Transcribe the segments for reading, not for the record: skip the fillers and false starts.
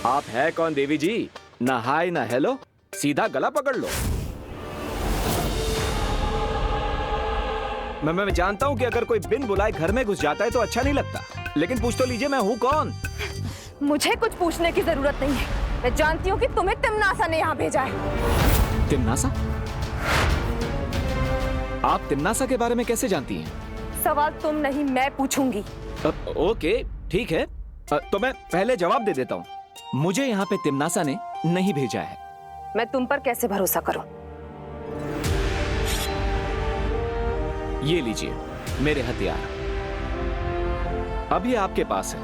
आप है कौन देवी जी? ना हाय ना हेलो, सीधा गला पकड़ लो। मैं जानता हूँ कि अगर कोई बिन बुलाए घर में घुस जाता है तो अच्छा नहीं लगता, लेकिन पूछ तो लीजिए मैं हूँ कौन। मुझे कुछ पूछने की जरूरत नहीं है। मैं जानती हूँ कि तुम्हें तिम्नासा ने यहाँ भेजा है। तिम्नासा? आप तिम्नासा के बारे में कैसे जानती हैं? सवाल तुम नहीं मैं पूछूंगी। ओके ठीक है, तो मैं पहले जवाब दे देता हूँ। मुझे यहाँ पे तिम्नासा ने नहीं भेजा है। मैं तुम पर कैसे भरोसा करूं? ये लीजिए मेरे हथियार, अभी आपके पास है।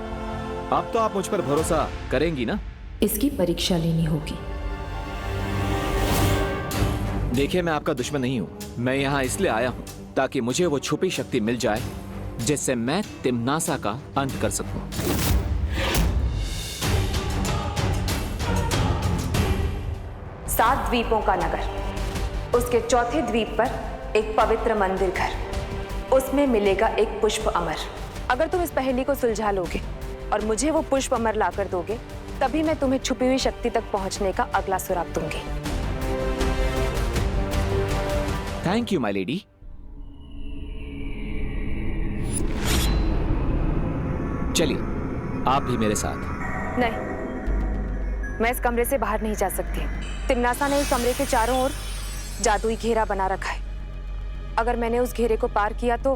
अब तो आप मुझ पर भरोसा करेंगी ना? इसकी परीक्षा लेनी होगी। देखिए मैं आपका दुश्मन नहीं हूँ, मैं यहाँ इसलिए आया हूँ ताकि मुझे वो छुपी शक्ति मिल जाए जिससे मैं तिम्नासा का अंत कर सकूं। सात द्वीपों का नगर, उसके चौथे द्वीप पर एक पवित्र मंदिर घर, उसमें मिलेगा एक पुष्प अमर। अगर तुम इस पहेली को सुलझा लोगे और मुझे वो पुष्प अमर लाकर दोगे, तभी मैं तुम्हें छुपी हुई शक्ति तक पहुंचने का अगला सुराग दूंगी। Thank you my lady. चलिए आप भी मेरे साथ। नहीं, मैं इस कमरे से बाहर नहीं जा सकती। तिम्नासा ने इस कमरे के चारों ओर जादुई घेरा बना रखा है। अगर मैंने उस घेरे को पार किया तो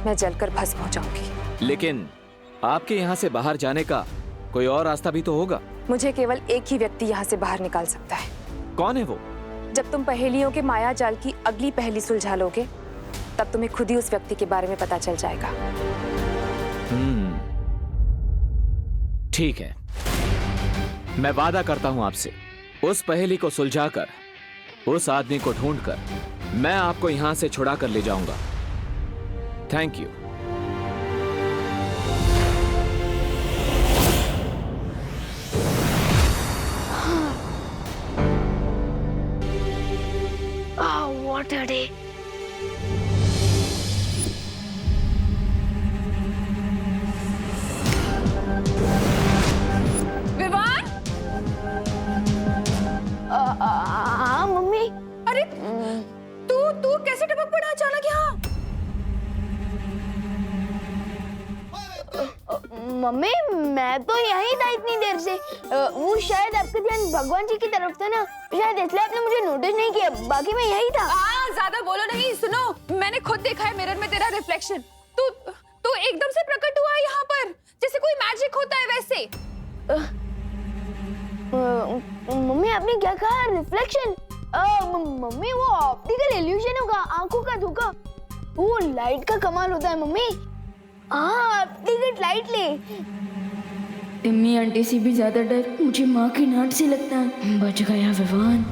मैं जलकर भस्म हो जाऊंगी। लेकिन आपके यहाँ से बाहर जाने का कोई और रास्ता भी तो होगा। मुझे केवल एक ही व्यक्ति यहाँ से बाहर निकाल सकता है। कौन है वो? जब तुम पहेलियों के माया जाल की अगली पहेली सुलझा लोगे, तब तुम्हें खुद ही उस व्यक्ति के बारे में पता चल जाएगा। ठीक है, मैं वादा करता हूं आपसे, उस पहेली को सुलझाकर, उस आदमी को ढूंढकर मैं आपको यहां से छुड़ा कर ले जाऊंगा। Thank you. What a day. Vivaan! हाँ मम्मी। अरे तू कैसे टपक पड़ा अचानक यहाँ? मम्मी मैं तो यहीं था इतनी देर से। वो शायद आपका ध्यान भगवान जी की तरफ था ना, शायद इसलिए आपने मुझे नोटिस नहीं किया। बाकी मैं यहीं था। ज्यादा बोलो नहीं। सुनो, मैंने खुद देखा है मिरर में तेरा रिफ्लेक्शन। तू एकदम से प्रकट हुआ है यहाँ पर, जैसे कोई मैजिक होता है वैसे। मम्मी आपने क्या कहा? रिफ्लेक्शन? मम्मी वो ऑप्टिकल इल्यूजन होगा, आंखों का धोखा। वो लाइट का कमाल होता है मम्मी। हाँ टिकट लाइट ले। टिम्मी आंटी से भी ज्यादा डर मुझे माँ की नाट से लगता है। बच गया विवान।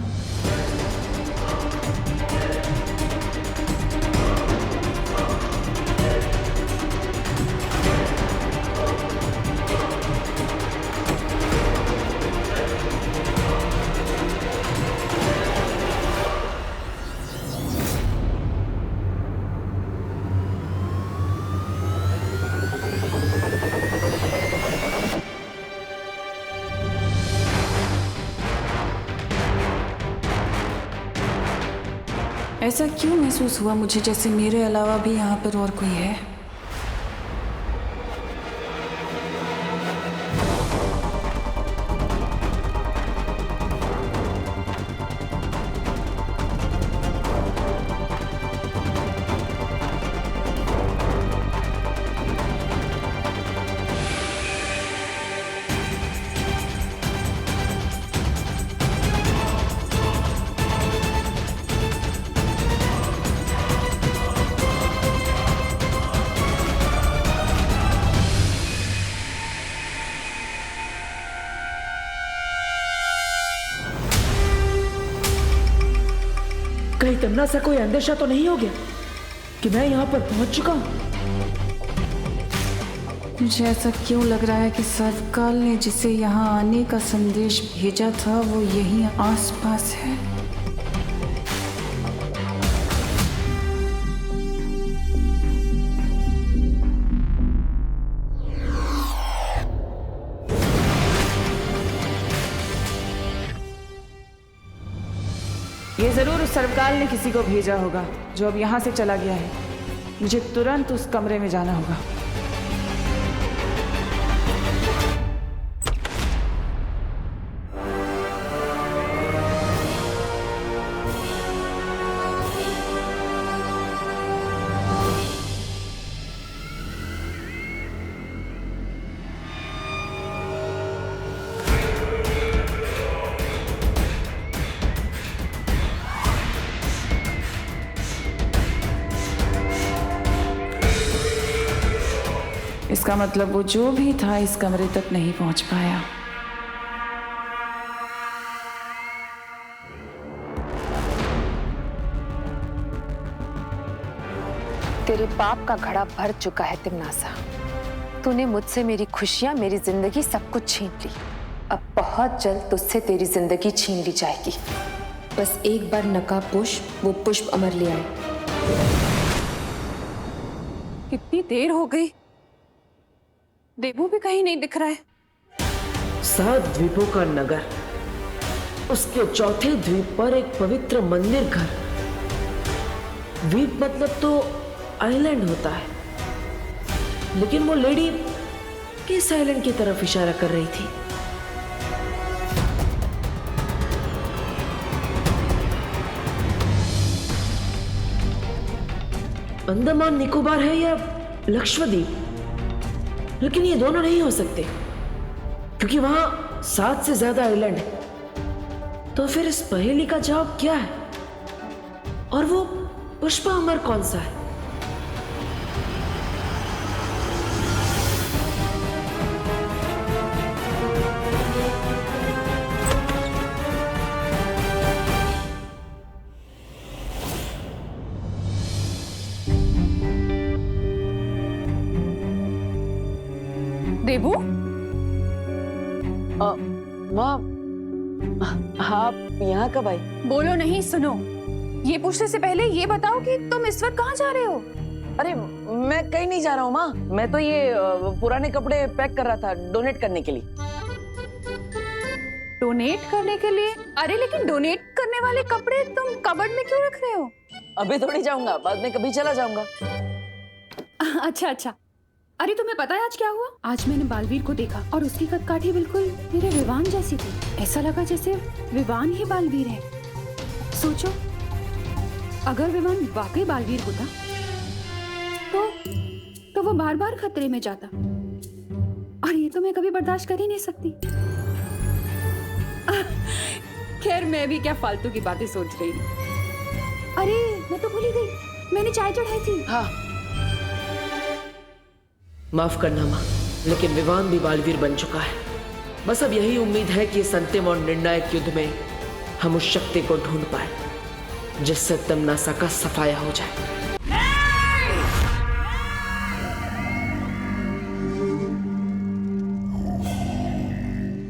ऐसा क्यों महसूस हुआ मुझे जैसे मेरे अलावा भी यहाँ पर और कोई है? कहीं तिम्नासा कोई अंदेशा तो नहीं हो गया कि मैं यहाँ पर पहुंच चुका हूँ? मुझे ऐसा क्यों लग रहा है कि सर्वकाल ने जिसे यहाँ आने का संदेश भेजा था वो यहीं आसपास है। ये जरूर उस सर्वकाल ने किसी को भेजा होगा जो अब यहाँ से चला गया है। मुझे तुरंत उस कमरे में जाना होगा। इसका मतलब वो जो भी था इस कमरे तक नहीं पहुंच पाया। तेरे पाप का घड़ा भर चुका है तिमनासा। तूने मुझसे मेरी खुशियां, मेरी जिंदगी सब कुछ छीन ली। अब बहुत जल्द तुझसे तेरी जिंदगी छीन ली जाएगी। बस एक बार नकाब पोश वो पुष्प अमर ले आए। कितनी देर हो गई, देवू भी कहीं नहीं दिख रहा है। 7 द्वीपों का नगर, उसके चौथे द्वीप पर एक पवित्र मंदिर घर। द्वीप मतलब तो आइलैंड होता है, लेकिन वो लेडी किस आइलैंड की तरफ इशारा कर रही थी? अंडमान निकोबार है या लक्षद्वीप? लेकिन ये दोनों नहीं हो सकते, क्योंकि वहां 7 से ज्यादा आइलैंड है। तो फिर इस पहेली का जवाब क्या है? और वो पुष्पा अमर कौन सा है? देवू, माँ, आप यहाँ कब आई? बोलो नहीं, सुनो। ये पूछने से पहले ये बताओ कि तुम इस वक्त कहाँ जा रहे हो? अरे मैं कहीं नहीं जा रहा हूँ माँ, मैं तो ये पुराने कपड़े पैक कर रहा था डोनेट करने के लिए। डोनेट करने के लिए? अरे लेकिन डोनेट करने वाले कपड़े तुम कबर्ड में क्यों रख रहे हो? अभी थोड़ी जाऊंगा, बाद में कभी चला जाऊंगा। अच्छा अच्छा। अरे तुम्हें पता है आज क्या हुआ? आज मैंने बालवीर को देखा और उसकी कदकाठी बिल्कुल मेरे विवान जैसी थी। ऐसा लगा जैसे विवान ही बालवीर है। सोचो, अगर विवान वाकई बालवीर होता तो वो बार बार खतरे में जाता, और ये तो मैं कभी बर्दाश्त कर ही नहीं सकती। खैर, मैं भी क्या फालतू की बातें सोच रही हूँ। अरे मैं तो भूल ही गई, मैंने चाय चढ़ाई थी। हाँ, माफ करना माँ, लेकिन विवान भी बालवीर बन चुका है। बस अब यही उम्मीद है कि इस अंतिम और निर्णायक युद्ध में हम उस शक्ति को ढूंढ पाए जिससे तिमनासा का सफाया हो जाए।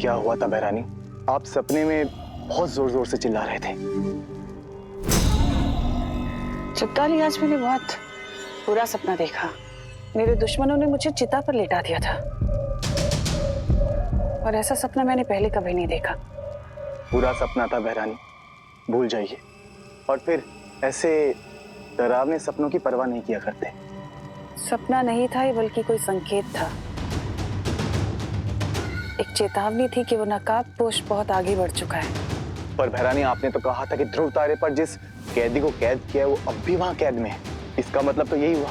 क्या हुआ था बहरानी? आप सपने में बहुत जोर जोर से चिल्ला रहे थे। चिपकाली, आज मैंने बहुत बुरा सपना देखा। मेरे दुश्मनों ने मुझे चिता पर लेटा दिया था, और ऐसा सपना मैंने पहले कभी नहीं देखा। पूरा सपना था बहरानी, भूल जाइए। और फिर ऐसे डरावने सपनों की परवाह नहीं किया करते। सपना नहीं था ये, बल्कि कोई संकेत था। एक चेतावनी थी कि वो नकाबपोश बहुत आगे बढ़ चुका है। पर बहरानी, आपने तो कहा था कि ध्रुव तारे पर जिस कैदी को कैद किया है वो अब भी वहां कैद में है। इसका मतलब तो यही हुआ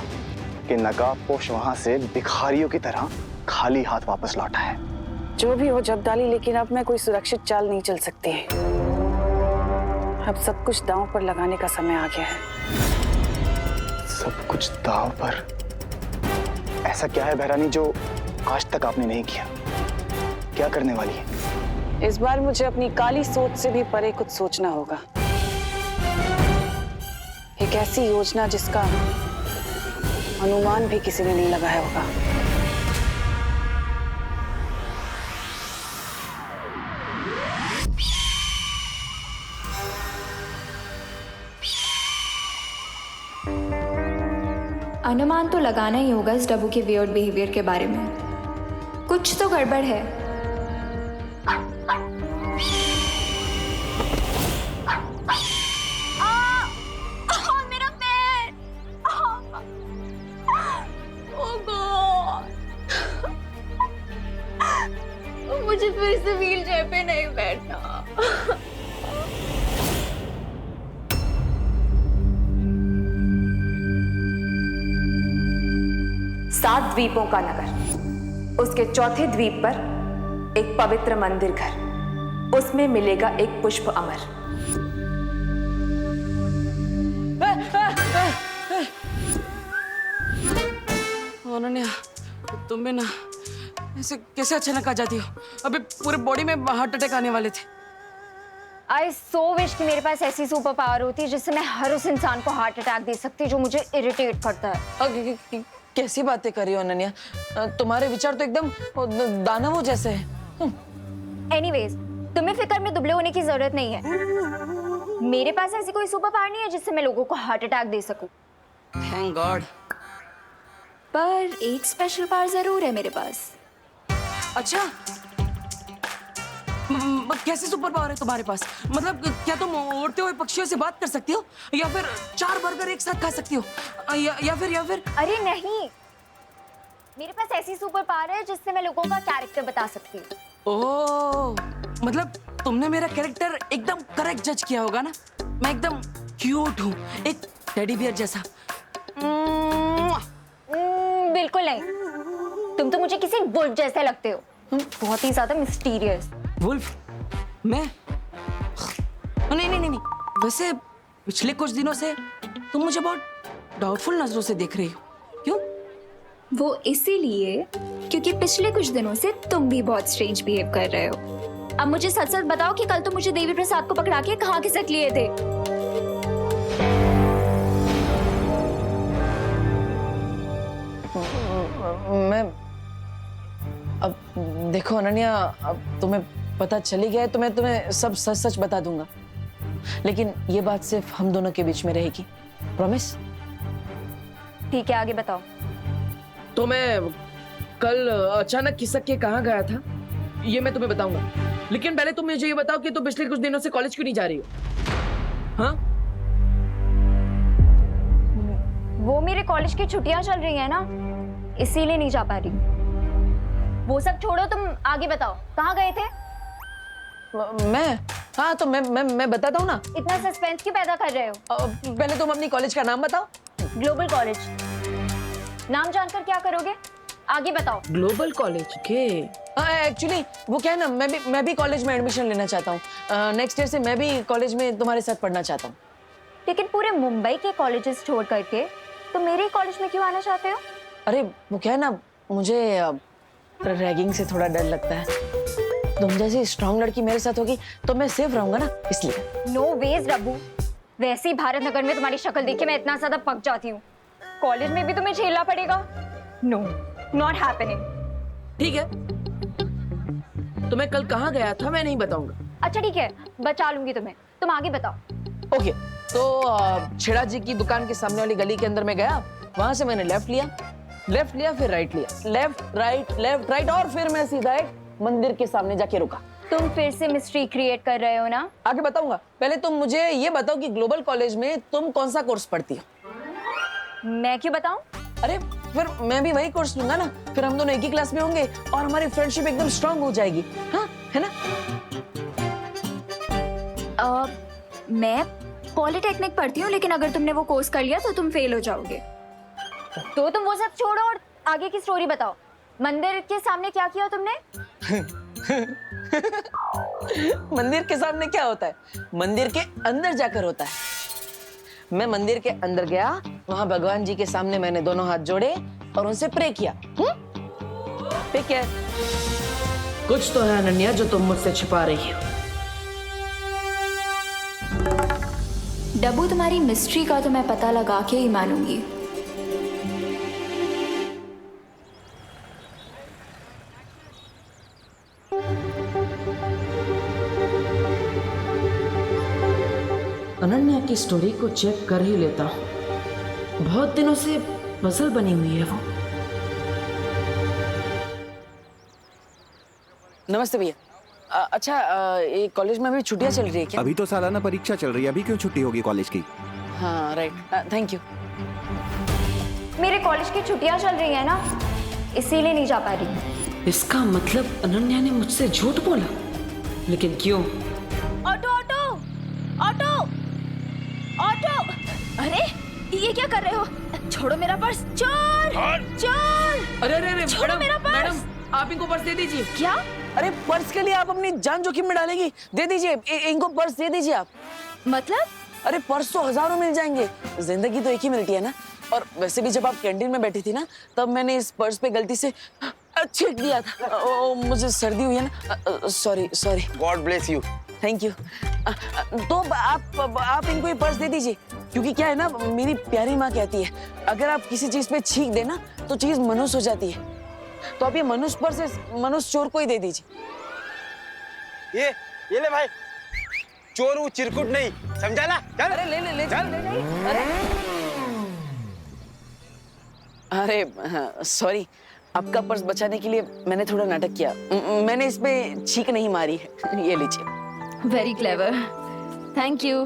कि नकाबपोश वहां से भिखारियों की तरह खाली हाथ वापस लौटा है। जो भी हो जब्दाली, लेकिन अब मैं कोई सुरक्षित चाल नहीं चल सकती है। अब सब कुछ दांव पर लगाने का समय आ गया है। सब कुछ दांव पर? ऐसा क्या है बहरानी जो आज तक आपने नहीं किया? क्या करने वाली है? इस बार मुझे अपनी काली सोच से भी परे कुछ सोचना होगा। एक ऐसी योजना जिसका अनुमान भी किसी ने नहीं लगाया होगा। अनुमान तो लगाना ही होगा इस डब्बू के वियर्ड बिहेवियर के बारे में। कुछ तो गड़बड़ है। मुझे फिर से व्हील चेयर पे नहीं बैठना। 7 द्वीपों का नगर, उसके चौथे द्वीप पर एक पवित्र मंदिर घर, उसमें मिलेगा एक पुष्प अमर। अनन्या, तुम भी ना ऐसे कैसे अचानक आ जाती हो? अभी पूरे बॉडी में हार्ट अटैक आने वाले थे। आई सो विश कि मेरे पास ऐसी सुपर पावर होती जिससे मैं हर उस इंसान को हार्ट अटैक दे सकती जो मुझे इरिटेट करता है। कैसी बातें कर रही हो अनन्या? तुम्हारे विचार तो एकदम दानवों जैसे हैं। एनीवेज, तुम्हें फिक्र में दुबले होने की जरूरत नहीं है। मेरे पास ऐसी कोई सुपर पावर नहीं है जिससे मैं लोगों को हार्ट अटैक दे सकूं। Thank God. पर एक स्पेशल पावर जरूर है मेरे पास। अच्छा, कैसी सुपर पावर है तुम्हारे पास? मतलब क्या तुम उड़ते हुए पक्षियों से बात कर सकती हो, या फिर 4 बर्गर एक साथ खा सकती हो, या फिर अरे नहीं, मेरे पास ऐसी सुपर पावर है जिससे मैं लोगों का कैरेक्टर बता सकती हूँ। ओह, मतलब तुमने मेरा कैरेक्टर एकदम करेक्ट जज किया होगा ना? मैं एकदम क्यूट हूँ, एक टेडी बियर जैसा। बिल्कुल नहीं, तुम तो मुझे किसी वुल्फ जैसे लगते हो, बहुत ही ज्यादा मिस्टीरियस। वुल्फ? मैं? नहीं। वैसे पिछले कुछ दिनों से तुम मुझे बहुत डाउटफुल नजरों से देख रही हो। क्यों? वो इसीलिए क्योंकि पिछले कुछ दिनों से तुम भी बहुत स्ट्रेंज बिहेव कर रहे हो। अब मुझे सच सच बताओ कि कल तुम मुझे देवी प्रसाद को पकड़ा के कहाँ खिसक लिए थे? मैं अब देखो अनन्या, अब तुम्हें पता चली गया है तो मैं तुम्हें सब सच सच बता दूंगा, लेकिन ये बात सिर्फ हम दोनों के बीच में रहेगी। प्रॉमिस? ठीक है, आगे बताओ। तो मैं कल अचानक खिसक के कहाँ गया था ये मैं तुम्हें बताऊंगा, लेकिन पहले तुम मुझे ये बताओ कि तुम पिछले कुछ दिनों से कॉलेज क्यों नहीं जा रही हो? हाँ? वो मेरे कॉलेज की छुट्टियां चल रही है ना, इसीलिए नहीं जा पा रही। वो सब छोड़ो, तुम आगे बताओ, कहाँ गए थे? मैं? हाँ तो मैं बताता हूँ ना। इतना सस्पेंस क्यों पैदा कर रहे हो? पहले तुम अपनी कॉलेज का नाम बताओ। Global college. नाम जानकर क्या करोगे? आगे बताओ। ग्लोबल कॉलेज के? एक्चुअली वो क्या है ना, मैं भी कॉलेज में एडमिशन लेना चाहता हूँ। नेक्स्ट ईयर से मैं भी कॉलेज में तुम्हारे साथ पढ़ना चाहता हूँ। लेकिन पूरे मुंबई के कॉलेजेस छोड़ करके तुम मेरे कॉलेज में क्यों आना चाहते हो? अरे वो क्या है ना, मुझे रैगिंग से थोड़ा डर लगता है। तुम जैसी स्ट्रांग लड़की मेरे साथ होगी तो मैं सेफ रहूंगा ना, इसलिए। नो वेज रब्बू, वैसे ही भारत नगर में तुम्हारी शक्ल देख के मैं इतना ज्यादा पक जाती हूँ, कॉलेज में भी तुम्हें झेलना पड़ेगा। No, not happening. ठीक है, तो मैं कल कहाँ गया था मैं नहीं बताऊंगा। अच्छा ठीक है, बचा लूंगी तुम्हें, तुम आगे बताओ। ओके, तो छेड़ा जी की दुकान के सामने वाली गली के अंदर में गया, वहां से मैंने लेफ्ट लिया फिर राइट लिया, लेफ्ट राइट और फिर मैं सीधा एक मंदिर के सामने जाके रुका। तुम फिर से मिस्ट्री क्रिएट कर रहे हो ना? आगे बताऊंगा, पहले तुम मुझे ये बताओ कि ग्लोबल कॉलेज में तुम कौन सा कोर्स पढ़ती हो? मैं क्यों बताऊं? अरे फिर मैं भी वही कोर्स लूंगा ना, फिर हम दोनों एक ही क्लास में होंगे और हमारी फ्रेंडशिप एकदम स्ट्रांग हो जाएगी। हाँ, है ना? मैं पॉलिटेक्निक पढ़ती हूँ, लेकिन अगर तुमने वो कोर्स कर लिया तो तुम फेल हो जाओगे। तो तुम वो सब छोड़ो और आगे की स्टोरी बताओ। मंदिर के सामने क्या किया तुमने? मंदिर के सामने क्या होता है? मंदिर के अंदर जाकर होता है। मैं मंदिर के अंदर गया, वहां भगवान जी के सामने मैंने दोनों हाथ जोड़े और उनसे प्रे किया। ठीक है? कुछ तो है अनन्या जो तुम मुझसे छिपा रही हो। डब्बू, तुम्हारी मिस्ट्री का तो मैं पता लगा के ही मानूंगी। अनन्या की स्टोरी को चेक कर ही लेता हूँ, बहुत दिनों से पजल बनी हुई है वो। नमस्ते भैया। अच्छा, ये कॉलेज में अभी छुट्टियां चल रही है क्या? अभी तो सालाना परीक्षा चल रही है, अभी क्यों छुट्टी होगी कॉलेज की? हाँ राइट, थैंक यू। मेरे कॉलेज की छुट्टियां चल रही है ना, इसीलिए नहीं जा पा रही। इसका मतलब अनन्या ने मुझसे झूठ बोला, लेकिन क्यों? Auto auto auto auto! अरे ये क्या कर रहे हो? छोड़ो मेरा पर्स! चोर चोर! अरे अरे अरे छोड़ो मेरा पर्स! मैडम आप इनको पर्स दे दीजिए। क्या? अरे पर्स के लिए आप अपनी जान जोखिम में डालेंगी? दे दीजिए, इनको पर्स दे दीजिए आप। मतलब? अरे पर्स तो हजारों मिल जाएंगे, जिंदगी तो एक ही मिलती है ना। और वैसे भी जब आप कैंटीन में बैठी थी ना, तब मैंने इस पर्स पे गलती से छींक दिया था। मुझे सर्दी हुई है ना, sorry sorry. God bless you. Thank you. तो आप इनको ये पर्स दे दीजिए, क्योंकि क्या है ना, मेरी प्यारी माँ कहती है अगर आप किसी चीज पे छींक देना तो चीज मनुष्य हो जाती है। तो आप ये मनुष्य पर्स मनुष्य चोर को ही दे दीजिए। ये ले भाई, चोर वो चिरकुट नहीं, समझा ना? चल। अरे ले ले ले चल। अरे सॉरी, आपका पर्स बचाने के लिए मैंने थोड़ा नाटक किया। मैंने इस पे छींक नहीं मारी है। ये लीजिए। Very clever, thank you.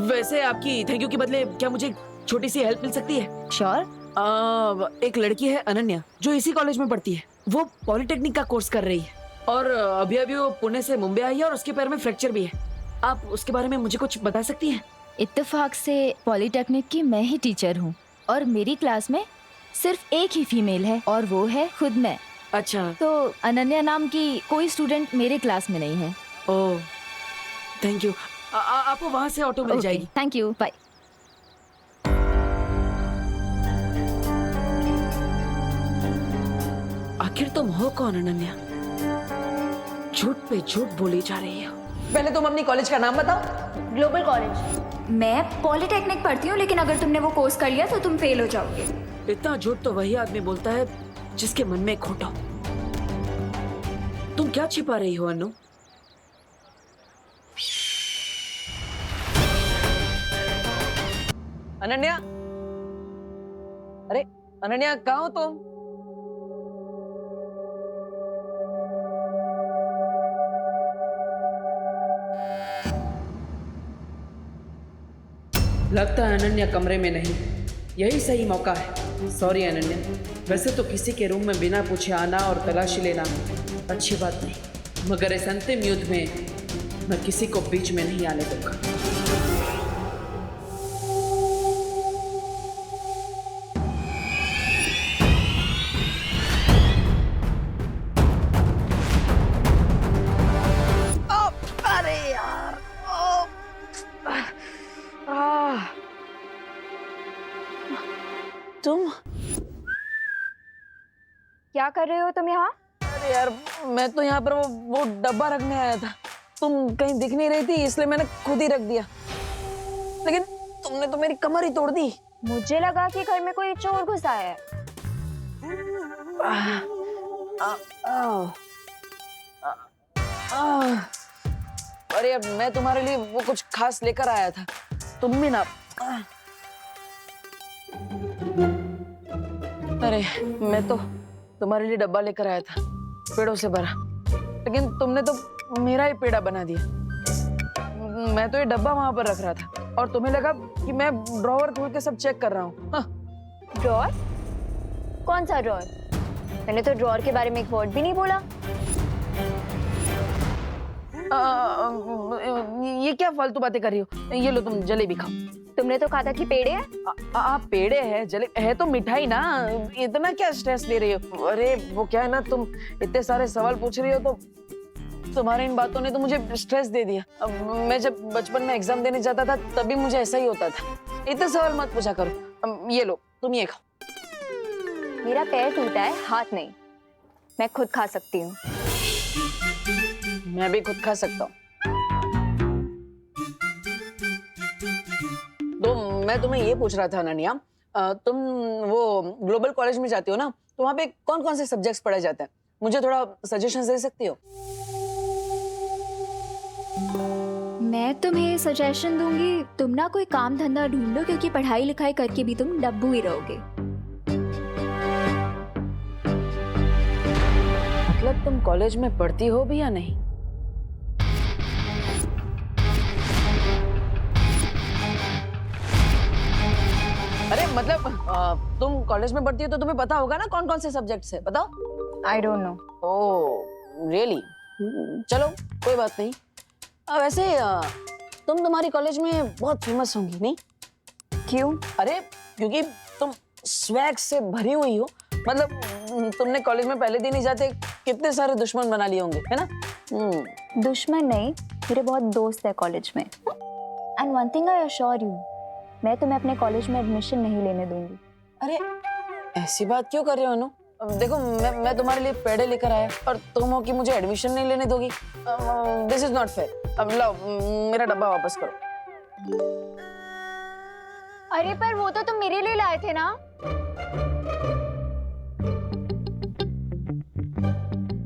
वैसे आपकी थैंक यू के बदले क्या मुझे छोटी सी हेल्प मिल सकती है? श्योर। एक लड़की है अनन्या, जो इसी कॉलेज में पढ़ती है। वो पॉलिटेक्निक का कोर्स कर रही है और अभी अभी वो पुणे से मुंबई आई है और उसके पैर में फ्रैक्चर भी है। आप उसके बारे में मुझे कुछ बता सकती हैं? इत्तेफाक से पॉलिटेक्निक की मैं ही टीचर हूँ और मेरी क्लास में सिर्फ एक ही फीमेल है और वो है खुद मैं। अच्छा। तो अनन्या नाम की कोई स्टूडेंट मेरे क्लास में नहीं है। Oh thank you. आपको वहाँ से ऑटो मिल जाएगी। Thank you, bye. आखिर तुम हो कौन अनन्या? झूठ पे झूठ बोली जा रही है। पहले तुम अपनी कॉलेज का नाम बताओ। Global college. मैं पॉलिटेक्निक पढ़ती हूँ, लेकिन अगर तुमने वो कोर्स कर लिया तो तुम फेल हो जाओगे। इतना झूठ तो वही आदमी बोलता है जिसके मन में खोटा हो। तुम क्या छिपा रही हो अनु? अनन्या, अरे अनन्या कहाँ हो तुम? लगता है अनन्या कमरे में नहीं। यही सही मौका है। सॉरी अनन्या, वैसे तो किसी के रूम में बिना पूछे आना और तलाशी लेना अच्छी बात नहीं, मगर इस अंतिम युद्ध में मैं किसी को बीच में नहीं आने दूंगा। अरे यार, तुम क्या कर रहे हो तुम यहाँ? अरे यार, मैं तो यहाँ पर वो डब्बा रखने आया था। तुम कहीं दिख नहीं रही थी, इसलिए मैंने खुद ही रख दिया। लेकिन तुमने तो मेरी कमर ही तोड़ दी। मुझे लगा कि घर में कोई चोर घुसा है। अरे यार, मैं तुम्हारे लिए वो कुछ खास लेकर आया था। तुम भी ना। अरे मैं तो तुम्हारे लिए डब्बा लेकर आया था, पेड़ों से भरा, लेकिन तुमने तो मेरा ही पेड़ा बना दिया। मैं तो ये डब्बा वहां पर रख रहा था और तुम्हें लगा कि मैं ड्रॉवर खोल के सब चेक कर रहा हूँ। ड्रॉर? कौन सा ड्रॉर? मैंने तो ड्रॉर के बारे में एक वर्ड भी नहीं बोला। ये क्या फालतू बातें कर रही हो? ये लो तुम जलेबी खाओ। तुमने तो कहा था कि पेड़े हैं। पेड़े है, जलेबी है तो मिठाई ना। इतना क्या स्ट्रेस ले रही हो? अरे वो क्या है ना, तुम इतने सारे सवाल पूछ रही हो तो तुम्हारे इन बातों ने तो मुझे स्ट्रेस दे दिया। अब मैं जब बचपन में एग्जाम देने जाता था तभी मुझे ऐसा ही होता था। इतने सवाल मत पूछा करो। ये लो तुम ये खाओ। मेरा पैर टूटा है, हाथ नहीं। मैं खुद खा सकती हूँ। मैं भी खुद खा सकता हूँ। तो मैं तुम्हें ये पूछ रहा था अनन्या, तुम वो ग्लोबल कॉलेज में जाती हो ना, तो वहाँ पे कौन कौन से सब्जेक्ट्स पढ़ाए जाते हैं? मुझे थोड़ा सजेशन दे सकती हो? मैं तुम्हें सजेशन दूंगी, तुम ना कोई काम धंधा ढूंढो, क्योंकि पढ़ाई लिखाई करके भी तुम डब्बू ही रहोगे। मतलब तुम कॉलेज में पढ़ती हो भी या नहीं? अरे मतलब तुम कॉलेज में पढ़ती हो तो तुम्हें पता होगा ना कौन कौन से सब्जेक्ट्स है, बताओ। I don't know. Oh really? चलो कोई बात नहीं। वैसे तुम तुम्हारी कॉलेज में बहुत फेमस होंगी नहीं? क्यों? अरे क्योंकि तुम स्वैग से भरी हुई हो। मतलब तुमने कॉलेज में पहले दिन ही जाते कितने सारे दुश्मन बना लिए होंगे, है ना? दुश्मन नहीं, मेरे बहुत दोस्त है कॉलेज में। And one thing I assure you, मैं तुम्हें अपने कॉलेज में एडमिशन नहीं लेने दूंगी। अरे ऐसी बात क्यों कर रहे हो अनु? देखो मैं तुम्हारे लिए पेड़े लेकर आया और तुम हो कि मुझे एडमिशन नहीं लेने दोगी। This is not fair. अब लाओ मेरा डब्बा वापस करो। अरे पर वो तो तुम मेरे लिए लाए थे ना।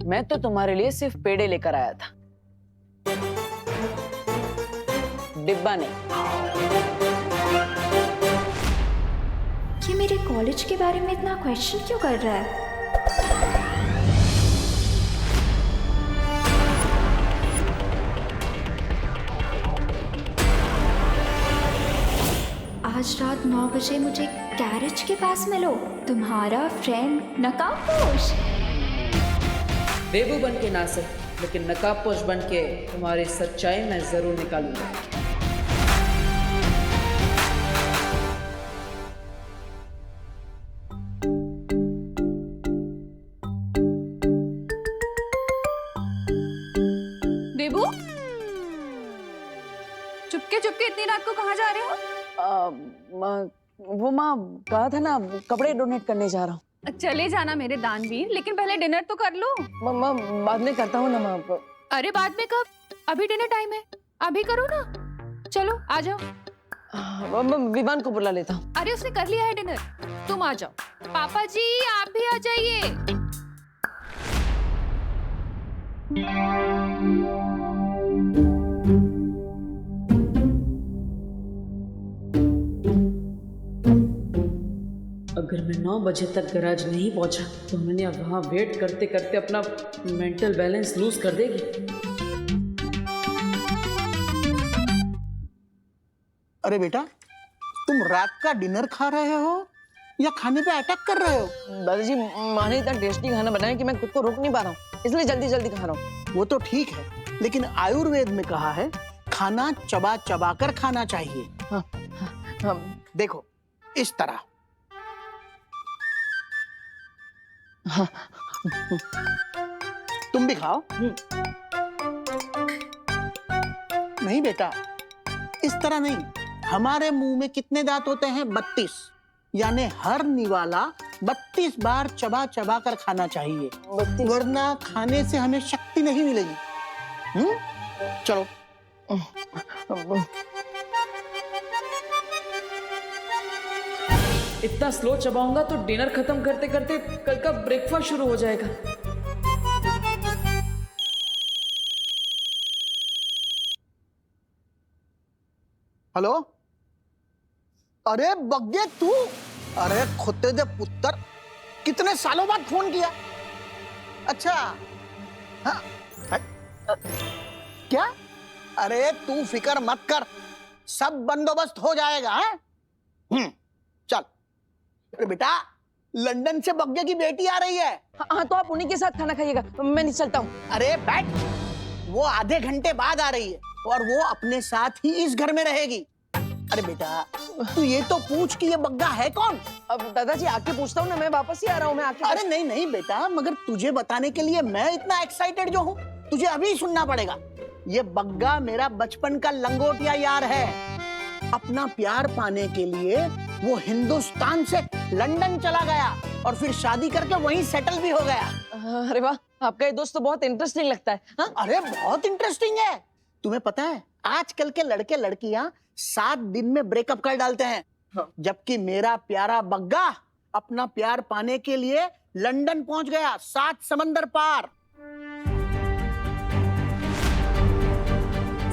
मैं तो तुम्हारे लिए सिर्फ पेड़े लेकर आया था, डिब्बा नहीं। ये मेरे कॉलेज के बारे में इतना क्वेश्चन क्यों कर रहा है? आज रात 9 बजे मुझे गैरेज के पास मिलो, तुम्हारा फ्रेंड नकाबपोश। बेबू बन के ना सक, लेकिन नकाबपोश बन के तुम्हारी सच्चाई मैं जरूर निकालूंगा। बेबू, चुपके चुपके इतनी रात को कहाँ जा रहे हो? वो माँ कहा था ना, कपड़े डोनेट करने जा रहा हूँ। चले जाना मेरे दानवीर, लेकिन पहले डिनर तो कर लो। बाद में करता हूँ ना माँ। अरे बाद में कब? अभी डिनर टाइम है, अभी करो ना। चलो आ जाओ। विवान को बुला लेता हूँ। अरे उसने कर लिया है डिनर, तुम आ जाओ। पापा जी आप भी आ जाइए। अगर मैं 9 बजे तक गैराज नहीं पहुंचा तो मैंने वहां वेट करते करते अपना मेंटल बैलेंस लूज कर देगी। अरे बेटा, तुम रात का डिनर खा रहे हो या खाने पे अटैक कर रहे हो? दादाजी माँ ने इतना टेस्टी खाना बनाया कि मैं खुद को रोक नहीं पा रहा हूँ, इसलिए जल्दी जल्दी खा रहा हूँ। वो तो ठीक है, लेकिन आयुर्वेद में कहा है खाना चबा चबा कर खाना चाहिए। हाँ। देखो इस तरह। हाँ। तुम भी खाओ। नहीं बेटा, इस तरह नहीं। हमारे मुंह में कितने दांत होते हैं? 32। यानी हर निवाला 32 बार चबा चबा कर खाना चाहिए, वरना खाने से हमें शक्ति नहीं मिलेगी। चलो। इतना स्लो चबाऊंगा तो डिनर खत्म करते करते कल का ब्रेकफास्ट शुरू हो जाएगा। हेलो, अरे बग्गे तू, अरे खुदे दे पुत्र, कितने सालों बाद फोन किया? अच्छा, हाँ, क्या? अरे तू फिक्र मत कर, सब बंदोबस्त हो जाएगा। चल। अरे बेटा, लंदन से बग्गे की बेटी आ रही है। हाँ तो आप उन्हीं के साथ खाना खाइएगा, मैं नहीं चलता हूँ। अरे बैठ, वो आधे घंटे बाद आ रही है और वो अपने साथ ही इस घर में रहेगी। अरे बेटा, तू ये तो पूछ कि ये बग्गा है कौन? अब दादाजी आके पूछता हूँ ना, मैं वापस ही आ रहा हूँ। मैं आके। अरे नहीं नहीं बेटा, मगर तुझे बताने के लिए मैं इतना एक्साइटेड जो हूँ, तुझे अभी सुनना पड़ेगा। ये बग्गा मेरा बचपन का लंगोटिया यार है। अपना प्यार पाने के लिए वो हिंदुस्तान से लंदन चला गया और फिर शादी करके वहीं सेटल भी हो गया। अरे वाह, आपका ये दोस्त तो बहुत इंटरेस्टिंग लगता है। हाँ? अरे बहुत इंटरेस्टिंग है। तुम्हें पता है, आजकल के लड़के लड़कियां 7 दिन में ब्रेकअप कर डालते हैं। हाँ। जबकि मेरा प्यारा बग्गा अपना प्यार पाने के लिए लंदन पहुंच गया, 7 समंदर पार।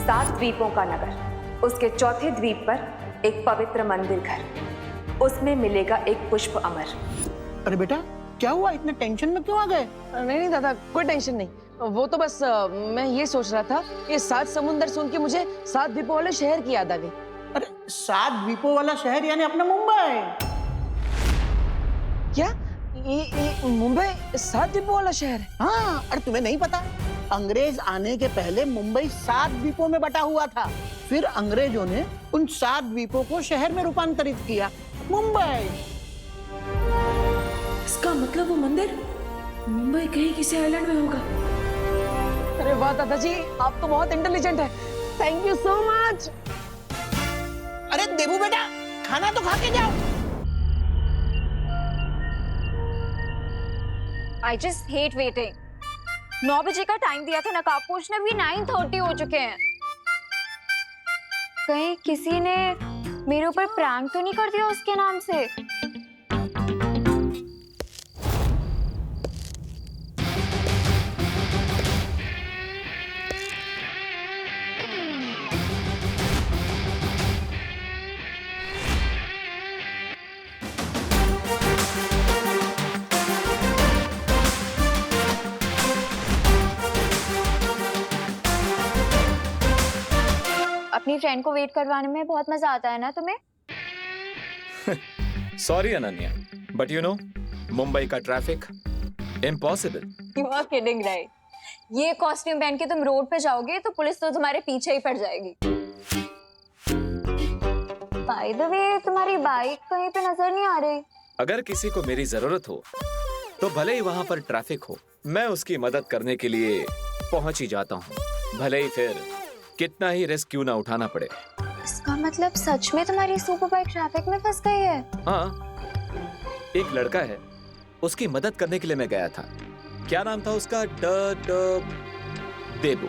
7 द्वीपों का नगर, उसके चौथे द्वीप पर एक पवित्र मंदिर घर, उसमें मिलेगा एक पुष्प अमर। अरे बेटा, क्या हुआ? इतने टेंशन में क्यों आ गए? नहीं दादा, कोई टेंशन नहीं। वो तो बस मैं ये सोच रहा था कि 7 समुंदर सुन के मुझे 7 द्वीपों वाले शहर की याद आ गई। अरे 7 द्वीपों वाला शहर यानी अपना मुंबई। क्या? ये मुंबई 7 द्वीपों वाला शहर है? हाँ, अरे तुम्हें नहीं पता? अंग्रेज आने के पहले मुंबई 7 द्वीपों में बटा हुआ था। फिर अंग्रेजों ने उन 7 द्वीपों को शहर में रूपांतरित किया, मुंबई। इसका मतलब वो मंदिर मुंबई कहीं किसी आइलैंड में होगा। अरे वाह दादाजी, आप तो बहुत इंटेलिजेंट है। Thank you so much. अरे देबू बेटा, खाना तो खा के जाओ। I just hate waiting. 9 बजे का टाइम दिया था नकाब पोछने, भी 9:30 हो चुके हैं। कहीं किसी ने मेरे ऊपर प्रैंक तो नहीं कर दिया उसके नाम से? अपनी फ्रेंड को वेट करवाने में बहुत मजा आता है ना तुम्हें? Sorry Ananya, but you know Mumbai का traffic impossible. You are kidding, right? ये कॉस्ट्यूम पहन के तुम रोड पे जाओगे तो पुलिस तो तुम्हारे पीछे ही पड़ जाएगी। By the way, तुम्हारी बाइक कहीं पे नजर नहीं आ रही। अगर किसी को मेरी जरूरत हो तो भले ही वहां पर ट्रैफिक हो, मैं उसकी मदद करने के लिए पहुंच ही जाता हूं, भले ही फिर कितना ही रिस्क क्यों ना उठाना पड़े। इसका मतलब सच में तुम्हारी सुपर बाइक ट्रैफिक में फंस गई है? हाँ, एक लड़का है, उसकी मदद करने के लिए मैं गया था। क्या नाम था उसका? देबू।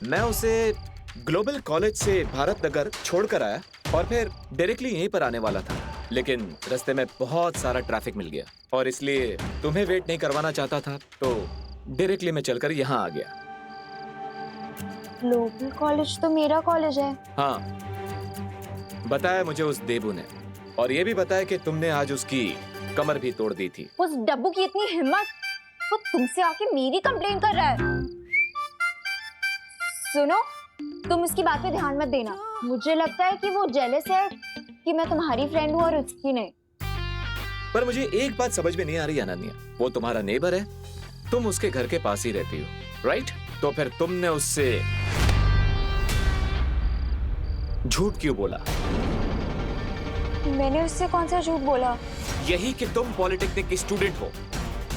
मैं उसे ग्लोबल कॉलेज से भारत नगर छोड़कर आया और फिर डायरेक्टली यहीं पर आने वाला था, लेकिन रास्ते में बहुत सारा ट्रैफिक मिल गया और इसलिए तुम्हें वेट नहीं करवाना चाहता था, तो डायरेक्टली मैं चलकर यहाँ आ गया। ग्लोबल कॉलेज तो मेरा कॉलेज है। हाँ, बताया मुझे उस देबू ने, और ये भी बताया कि तुमने आज उसकी कमर भी तोड़ दी थी। उस डब्बू की इतनी हिम्मत, वो तुमसे आके मेरी कंप्लेंट कर रहा है। सुनो, तुम उसकी बात पे ध्यान मत देना। मुझे लगता है कि वो जेलस है कि मैं तुम्हारी फ्रेंड हूँ और उसकी नहीं। पर मुझे एक बात समझ में नहीं आ रही अनन्या, वो तुम्हारा नेबर है, तुम उसके घर के पास ही रहती हो, राइट? तो फिर तुमने उससे झूठ क्यों बोला? मैंने उससे कौन सा झूठ बोला? यही कि तुम पॉलिटेक्निक की स्टूडेंट हो।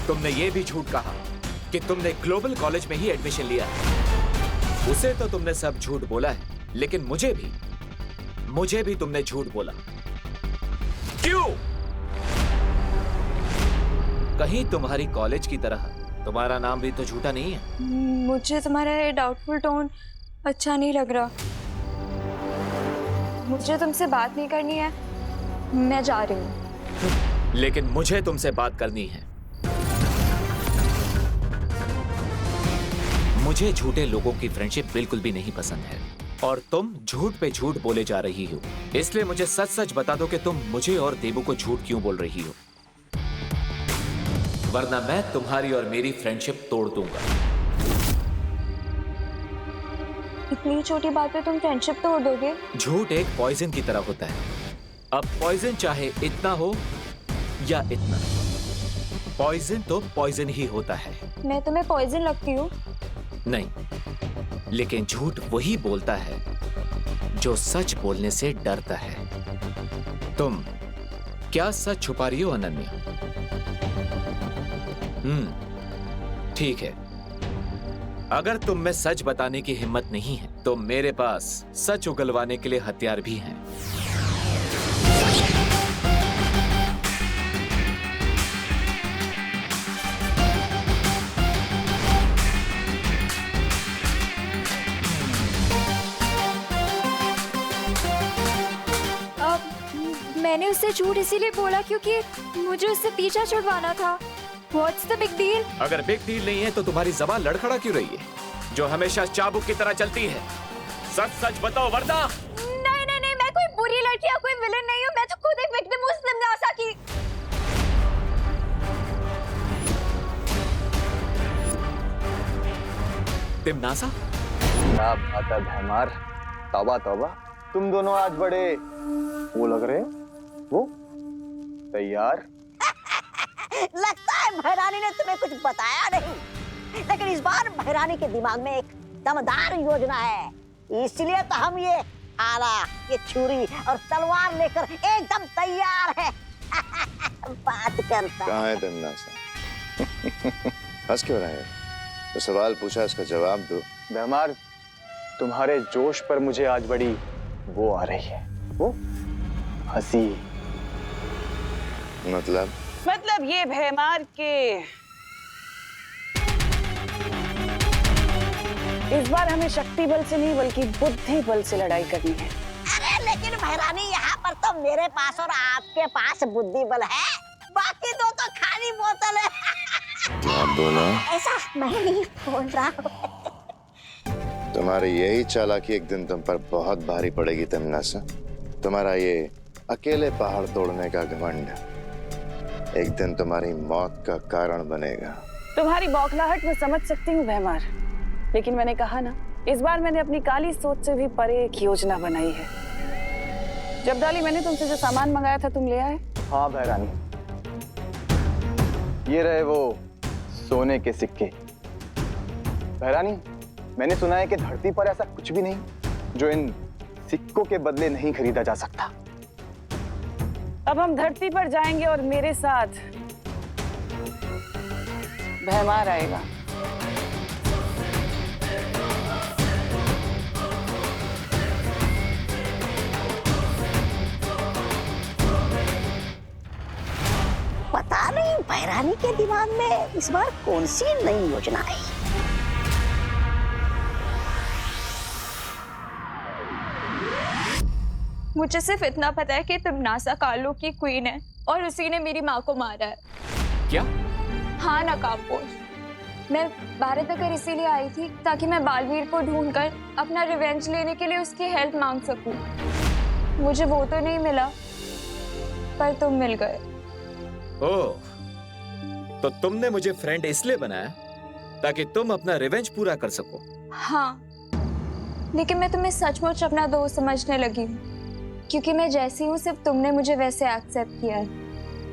तुमने ये भी झूठ कहा कि तुमने ग्लोबल कॉलेज में ही एडमिशन लिया है। उसे तो तुमने सब झूठ बोला है, लेकिन मुझे भी तुमने झूठ बोला। क्यों? कहीं तुम्हारी कॉलेज की तरह तुम्हारा नाम भी तो झूठा नहीं है। मुझे तुम्हारा ये डाउटफुल टोन अच्छा नहीं लग रहा। मुझे तुमसे बात नहीं करनी है, मैं जा रही हूँ। लेकिन मुझे तुमसे बात करनी है। मुझे झूठे लोगों की फ्रेंडशिप बिल्कुल भी नहीं पसंद है, और तुम झूठ पे झूठ बोले जा रही हो। इसलिए मुझे सच सच बता दो कि तुम मुझे और देबू को झूठ क्यों बोल रही हो, वरना मैं तुम्हारी और मेरी फ्रेंडशिप तोड़ दूंगा। इतनी छोटी बात पे तुम फ्रेंडशिप तोड़ दोगे? झूठ एक पॉइजन की तरह होता है। अब पॉइजन चाहे इतना हो या इतना, पॉइजन तो पॉइजन ही होता है। मैं तुम्हें पॉइजन लगती हूँ? नहीं, लेकिन झूठ वही बोलता है जो सच बोलने से डरता है। तुम क्या सच छुपा रही हो अनन्या? ठीक है, अगर तुम में सच बताने की हिम्मत नहीं है तो मेरे पास सच उगलवाने के लिए हथियार भी हैं। मैंने उससे झूठ इसीलिए बोला क्योंकि मुझे उससे पीछा छुड़वाना था। What's the big deal? अगर बिग डील नहीं है तो तुम्हारी जबान लड़खड़ा क्यों रही है, जो हमेशा चाबुक की तरह चलती है? सच सच बताओ वरना। नहीं नहीं नहीं, मैं कोई बुरी लड़की या कोई विलन नहीं हूँ। मैं तो खुद एक विक्टिम हूँ तिमनासा की। तिमनासा? क्या बात है भैमार, तौबा तौबा, तुम दोनों आज बड़े वो लग रहे हो। वो तैयार? लगता है भैरानी ने तुम्हें कुछ बताया नहीं, लेकिन इस बार भैरानी के दिमाग में एक दमदार योजना है, इसलिए तो हम ये आला, ये छुरी और तलवार लेकर एकदम तैयार है। बात करता कहाँ है तन्नासा? हंस क्यों रहे हैं? तो सवाल पूछा, इसका जवाब दो। बेमार, तुम्हारे जोश पर मुझे आज बड़ी वो आ रही है, वो हंसी। मतलब ये भैमार के इस बार हमें शक्ति बल से नहीं बल्कि बुद्धि बल से लड़ाई करनी है। अरे लेकिन भैरानी, यहाँ पर तो मेरे पास और आपके पास बुद्धि बल है, बाकी दो तो खाली बोतल है। क्या बोला? ऐसा मैं नहीं बोल रहा हूँ। तुम्हारी यही चालाकी एक दिन तुम पर बहुत भारी पड़ेगी तन्नासा। तुम्हारा ये अकेले पहाड़ तोड़ने का घमंड एक दिन तुम्हारी मौत का कारण बनेगा। तुम्हारी बौखलाहट में समझ सकती हूँ भैमार, लेकिन मैंने कहा ना, इस बार मैंने अपनी काली सोच से भी परे एक योजना बनाई है। जब डाली मैंने तुमसे जो सामान मंगाया था तुम ले आए? हाँ भैरानी, ये रहे वो सोने के सिक्के। भैरानी, मैंने सुना है कि धरती पर ऐसा कुछ भी नहीं जो इन सिक्कों के बदले नहीं खरीदा जा सकता। अब हम धरती पर जाएंगे और मेरे साथ भैमार आएगा। पता नहीं भैरानी के दिमाग में इस बार कौन सी नई योजना आई। मुझे सिर्फ इतना पता है कि तमन्नासा कालो की क्वीन है और उसी ने मेरी माँ को मारा है। क्या? हाँ नकाबपोश, मैं भारत नगर इसीलिए आई थी ताकि मैं बालवीर को ढूंढकर अपना रिवेंज लेने के लिए उसकी हेल्प मांग सकूं। मुझे वो तो नहीं मिला, पर तुम मिल गए। ओह, तो तुमने मुझे फ्रेंड इसलिए बनाया ताकि तुम अपना रिवेंज पूरा कर सको? हाँ, लेकिन मैं तुम्हें सचमुच अपना दोस्त समझने लगी हूँ, क्योंकि मैं जैसी हूँ सिर्फ तुमने मुझे वैसे एक्सेप्ट किया है।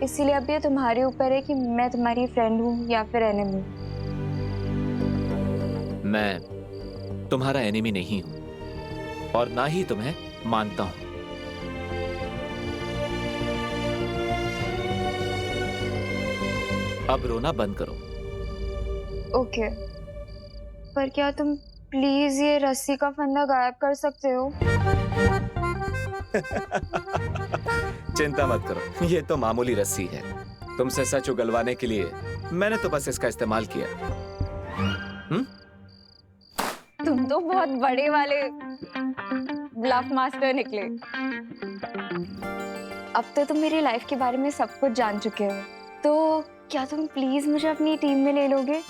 इसीलिए अब ये तुम्हारे ऊपर है कि मैं तुम्हारी फ्रेंड हूँ या फिर एनिमी। मैं तुम्हारा एनिमी नहीं हूँ और ना ही तुम्हें मानता हूँ। अब रोना बंद करो। ओके, पर क्या तुम प्लीज ये रस्सी का फंदा गायब कर सकते हो? चिंता मत करो, ये तो मामूली रस्सी है। तुमसे सच उगलवाने के लिए मैंने तो बस इसका इस्तेमाल किया। तुम तो बहुत बड़े वाले ब्लफ मास्टर निकले। अब तो तुम मेरी लाइफ के बारे में सब कुछ जान चुके हो, तो क्या तुम प्लीज मुझे अपनी टीम में ले लोगे?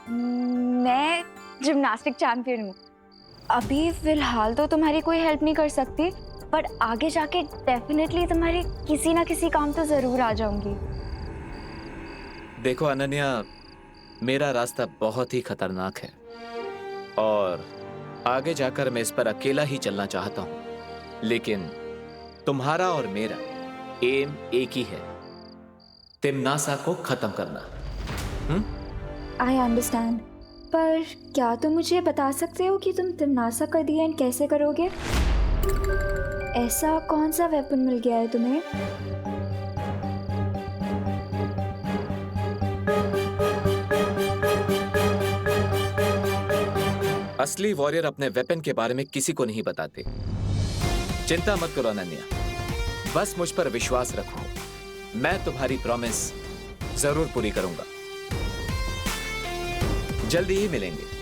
मैं जिम्नास्टिक चैंपियन हूँ। अभी फिलहाल तो तुम्हारी कोई हेल्प नहीं कर सकती, पर आगे जाके डेफिनेटली तुम्हारी किसी ना किसी काम तो जरूर आ जाऊंगी। देखो अनन्या, मेरा रास्ता बहुत ही खतरनाक है और आगे जाकर मैं इस पर अकेला ही चलना चाहता हूँ, लेकिन तुम्हारा और मेरा एम एक ही है, तिमनासा को खत्म करना। आई अंडरस्टैंड, पर क्या तुम मुझे बता सकते हो कि तुम तिमनासा का दी एंड कैसे करोगे? ऐसा कौन सा वेपन मिल गया है तुम्हें? असली वॉरियर अपने वेपन के बारे में किसी को नहीं बताते। चिंता मत करो अनन्या, बस मुझ पर विश्वास रखो, मैं तुम्हारी प्रॉमिस जरूर पूरी करूंगा। जल्दी ही मिलेंगे।